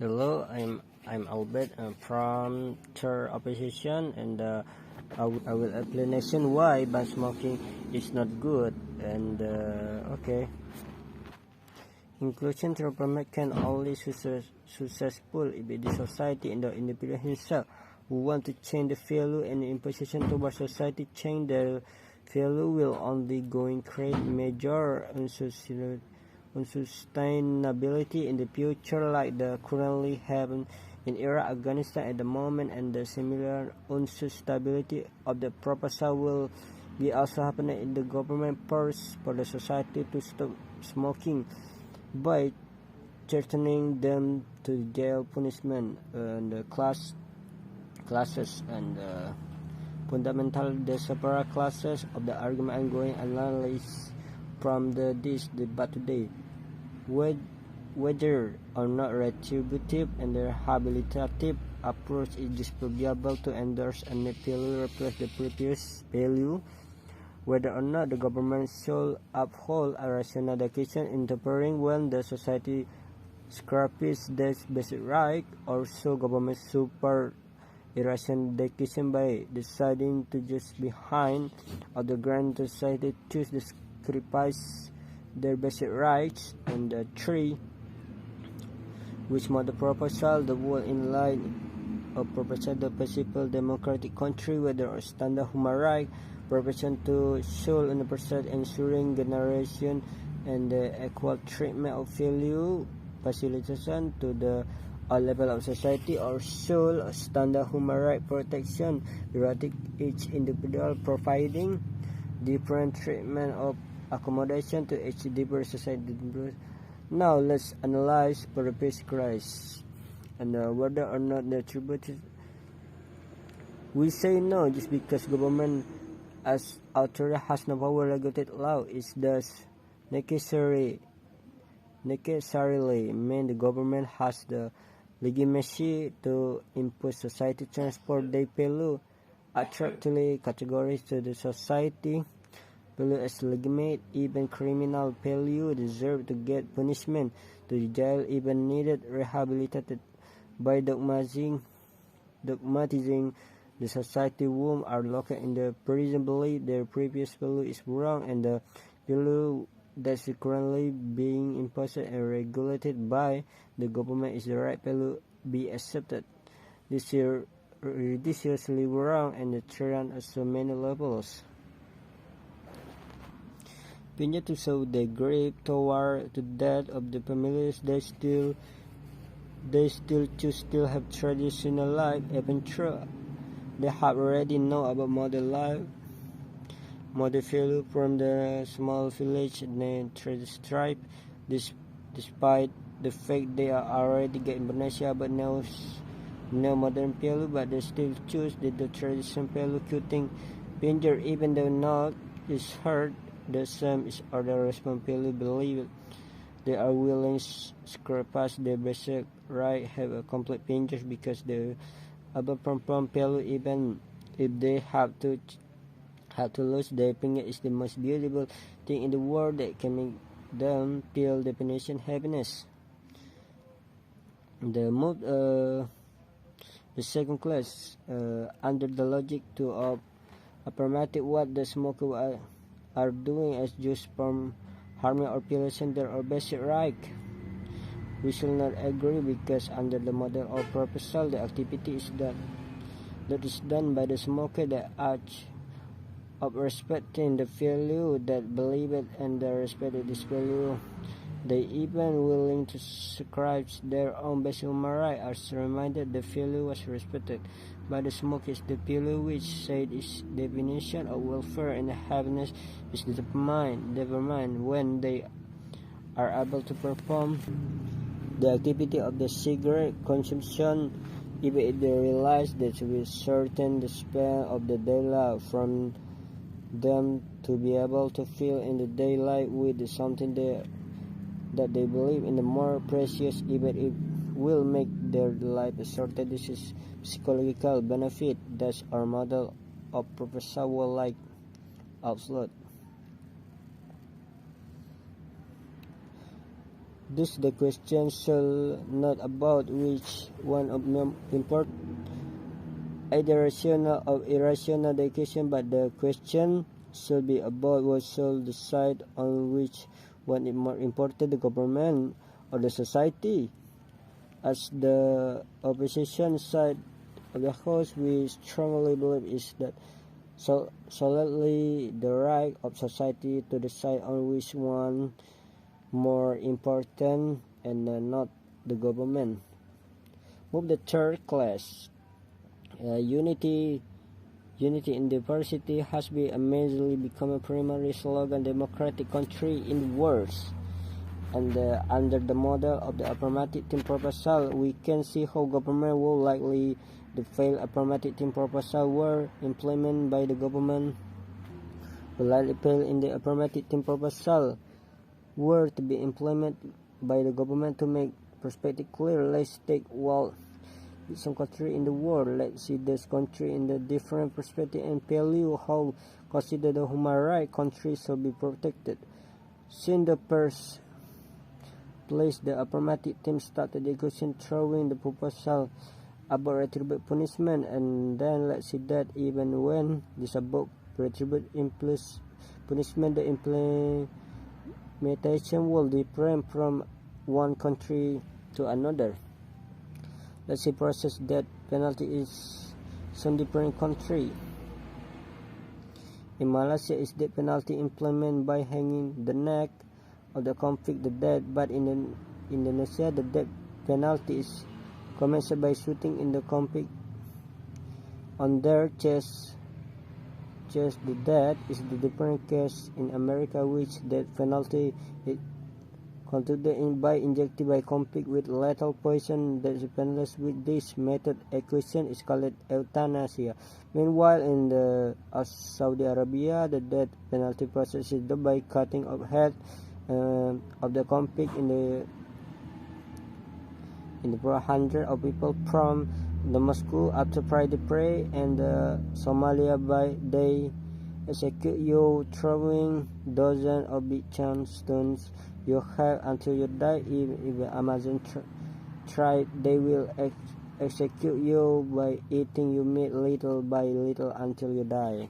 Hello, I'm Albert. I'm from third opposition, and I will explanation why ban smoking is not good. And okay, inclusion program can only successful if the society and the individual himself who want to change the value and imposition towards society change their value will only going create major unsustainability in the future, like the currently happen in Iraq, Afghanistan at the moment, and the similar unsustainability of the proposal will be also happening in the government purse for the society to stop smoking by threatening them to jail punishment and the classes and fundamental the separate classes of the argument ongoing analysis from this debate today. Whether or not retributive and rehabilitative approach is disprovable to endorse and value replace the previous value, whether or not the government should uphold a rational education interfering when the society scraps their basic right, or so government support irrational education by deciding to just behind of the grand society choose the sacrifice their basic rights. And 3, which mode the proposal the world in line of proposal the possible democratic country whether or standard human right provision to soul and percent ensuring generation and the equal treatment of value facilitation to the all level of society, or soul standard human right protection erratic each individual providing different treatment of accommodation to each diverse society. Now let's analyze for the basic rights and whether or not the tribute. We say no just because government as authority has no power regulated law is thus necessarily mean the government has the legitimacy to impose society transport they value attractively categories to the society value as legitimate. Even criminal value deserve to get punishment to the jail even needed rehabilitated by dogmatizing the society whom are located in the prison believe their previous value is wrong and the value that's currently being imposed and regulated by the government is the right value be accepted. This is ridiculously wrong and the trend at so many levels. Pinya to show the grief toward the death of the families they still choose still have traditional life even though they have already know about modern life. Modern value from the small village named tribe, despite the fact they are already getting Indonesia but no modern value, but they still choose the traditional value cutting danger even though not is heard the same is other responsibility believe they are willing to sacrifice their basic right have a complete danger because the above from value even if they have to lose their opinion is the most beautiful thing in the world that can make them feel definition happiness. The second class under the logic to of affirmative what the smoker are doing as just from harming or violation their basic right. We shall not agree because under the model of proposal the activity is that is done by the smoker the act of respecting the value that believe it and the respect this value. They even willing to sacrifice their own basic human right as reminded the value was respected by the smoker is the value which said its definition of welfare and happiness is determined when they are able to perform the activity of the cigarette consumption even if they realize that with certain the span of the daily life from them to be able to feel in the daylight with something that they believe in the more precious even it will make their life a certain this is psychological benefit. That's our model of proposal like absolute. Thus the question shall not about which one of them import either rational or irrational the question, but the question should be about what shall decide on which one is more important, the government or the society. As the opposition side of the House, we strongly believe is that solely the right of society to decide on which one more important and not the government. Move the third class. Unity in diversity has been amazingly become a primary slogan democratic country in the world. And under the model of the affirmative team proposal, we can see how government will likely the failed affirmative team proposal were implemented by the government. Will likely fail in the affirmative team proposal were to be implemented by the government to make perspective clear. Let's take some country in the world. Let's see this country in the different perspective and value how consider the human right countries shall be protected. Since the first place, the affirmative team started the question throwing the proposal about retributive punishment, and then let's see that even when this about retributive punishment, the implementation will different from one country to another. Let's see process death penalty is some different country. In Malaysia, is death penalty implemented by hanging the neck of the convict the dead, but in Indonesia the death penalty is commenced by shooting in the convict on their chest. The death is the different case in America, which death penalty is conducted by injected by convict with lethal poison. The penalty with this method equation is called euthanasia. Meanwhile, in Saudi Arabia, the death penalty process is done by cutting off head of the convict in the hundred of people from the Moscow after Friday prayer, and Somalia by they execute you throwing dozens of big stones you have until you die. If the Amazon tribe, they will execute you by eating your meat little by little until you die.